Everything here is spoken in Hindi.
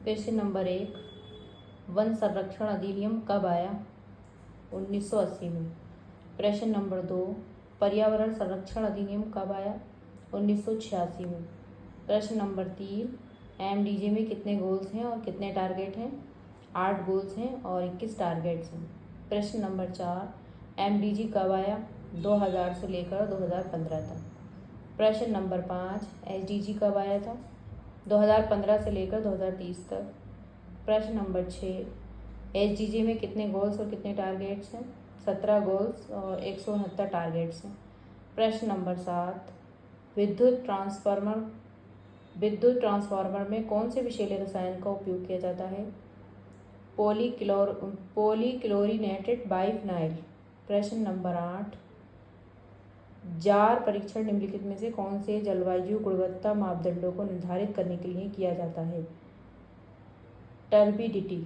क्वेश्चन नंबर 1, वन संरक्षण अधिनियम कब आया? 1980 में। प्रश्न नंबर 2, पर्यावरण संरक्षण अधिनियम कब आया? 1986 में। प्रश्न नंबर 3, एमडीजे में कितने गोल्स हैं और कितने टारगेट हैं? 8 गोल्स हैं और 21 टारगेट्स हैं। प्रश्न नंबर 4, एमडीजी कब आया? 2000 से लेकर 2015 तक। प्रश्न नंबर 5, एसडीजी कब आया था? 2015 से लेकर 2030 तक। प्रश्न नंबर 6, एसडीजी में कितने गोल्स और कितने टारगेट्स हैं? 17 गोल्स और 169 टारगेट्स हैं। प्रश्न नंबर 7, विद्युत ट्रांसफार्मर में कौन से विषैले रसायन का उपयोग किया जाता है? पॉलीक्लोरिनेटेड बाइफिनाइल। प्रश्न नंबर 8, जार परीक्षण निम्नलिखित में से कौन से जलवायु गुणवत्ता मापदंडों को निर्धारित करने के लिए किया जाता है? टर्बिडिटी,